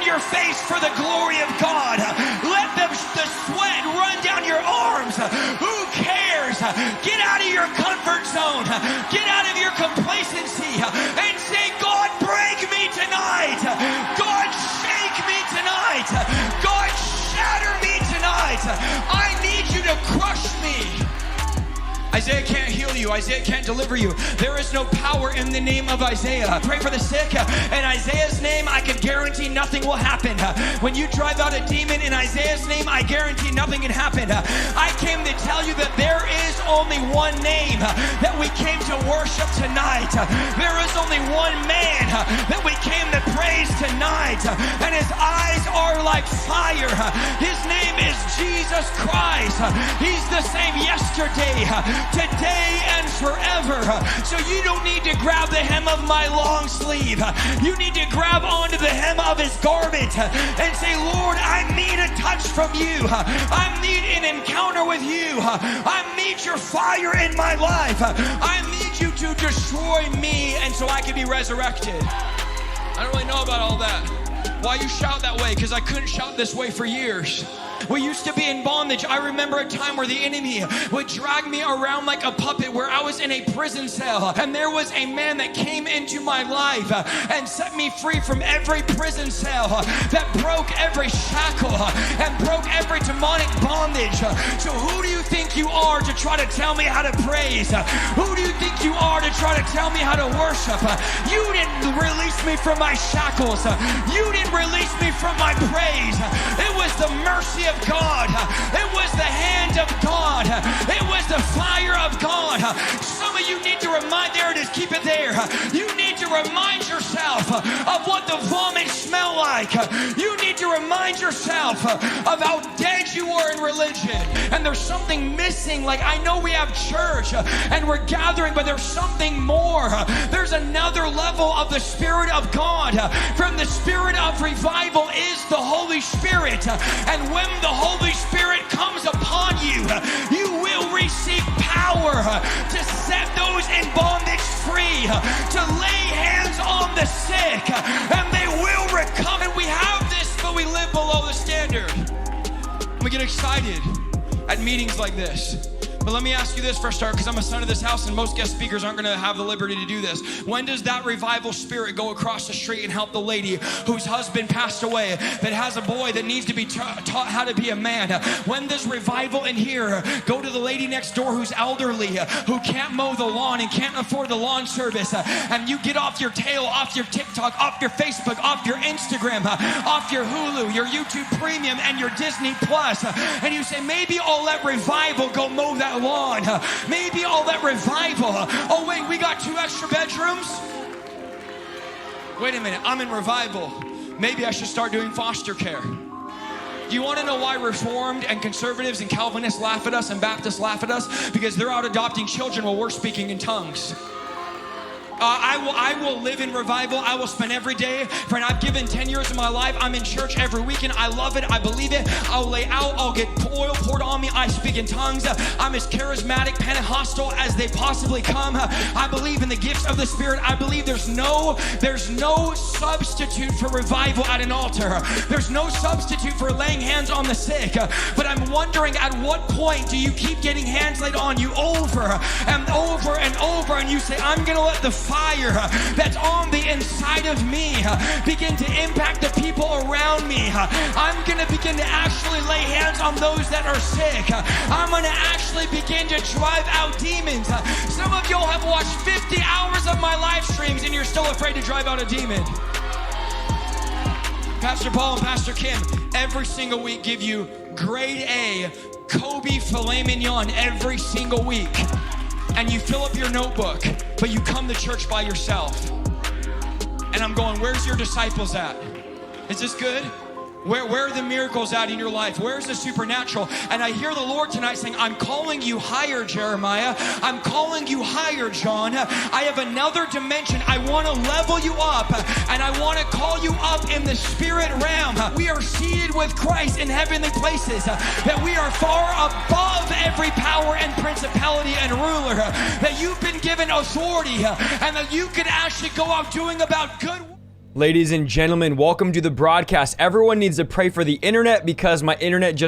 your face for the glory of God. Let the sweat run down your arms. Who cares? Get out of your comfort zone. Get out of your complacency and say, God, break me tonight. God, shake me tonight. God, shatter me tonight. I need you to crush me. Isaiah can't heal you. Isaiah can't deliver you. There is no power in the name of Isaiah. Pray for the sick. In Isaiah's name, I can guarantee nothing will happen. When you drive out a demon in Isaiah's name, I guarantee nothing can happen. I came to tell you that there is only one name that we came to worship tonight. There is only one man that we came to praise tonight. And his eyes are like fire. His name is Jesus Christ. He's the same yesterday, today, and forever. So you don't need to grab the hem of my long sleeve. You need to grab onto the hem of his garment and say, Lord, I need a touch from you. I need an encounter with you. I need your fire in my life. I need you to destroy me and so I can be resurrected. I don't really know about all that. Why you shout that way? Because I couldn't shout this way for years. We used to be in bondage. I remember a time where the enemy would drag me around like a puppet, where I was in a prison cell, and there was a man that came into my life and set me free from every prison cell, that broke every shackle and broke every demonic bondage. So who do you think you are to try to tell me how to praise? Who do you think you are to try to tell me how to worship? You didn't release me from my shackles. You didn't release me from my praise. It was the mercy of God. It was the hand of God. It was the fire of God. Some of you need to remind, there it is, keep it there. You need to remind yourself of what the vomit smelled like. You need to remind yourself of how dead you were in religion. And there's something missing. Like, I know we have church and we're gathering, but there's something more. There's another level of the Spirit of God. From the Spirit of revival is the Holy Spirit. And when the Holy Spirit comes upon you, you will receive power to set those in bondage free, to lay hands on the sick, and they will recover. And we have this, but we live below the standard. We get excited at meetings like this. But let me ask you this for a start, because I'm a son of this house and most guest speakers aren't going to have the liberty to do this. When does that revival spirit go across the street and help the lady whose husband passed away, that has a boy that needs to be taught how to be a man? When does revival in here go to the lady next door who's elderly, who can't mow the lawn and can't afford the lawn service, and you get off your tail, off your TikTok, off your Facebook, off your Instagram, off your Hulu, your YouTube Premium, and your Disney Plus, and you say, maybe I'll let revival go mow that lawn. Maybe I'll let revival. Oh wait, we got 2 extra bedrooms? Wait a minute, I'm in revival. Maybe I should start doing foster care. Do you want to know why Reformed and conservatives and Calvinists laugh at us and Baptists laugh at us? Because they're out adopting children while we're speaking in tongues. I will live in revival. I will spend every day. Friend, I've given 10 years of my life. I'm in church every weekend. I love it. I believe it. I'll lay out. I'll get oil poured on me. I speak in tongues. I'm as charismatic, Pentecostal as they possibly come. I believe in the gifts of the Spirit. I believe there's no substitute for revival at an altar. There's no substitute for laying hands on the sick. But I'm wondering, at what point do you keep getting hands laid on you over and over and over, and you say, I'm going to let the fire that's on the inside of me begin to impact the people around me. I'm going to begin to actually lay hands on those that are sick. I'm going to actually begin to drive out demons. Some of y'all have watched 50 hours of my live streams and you're still afraid to drive out a demon. Pastor Paul and Pastor Kim every single week give you grade A Kobe filet mignon every single week. And you fill up your notebook, but you come to church by yourself. And I'm going, where's your disciples at? Is this good? Where are the miracles at in your life? Where's the supernatural? And I hear the Lord tonight saying, I'm calling you higher, Jeremiah. I'm calling you higher, John. I have another dimension. I want to level you up, and I want to call you up in the spirit realm. We are seated with Christ in heavenly places, that we are far above every power and principality and ruler, that you've been given authority, and that you can actually go out doing about good. Ladies and gentlemen, welcome to the broadcast. Everyone needs to pray for the internet because my internet just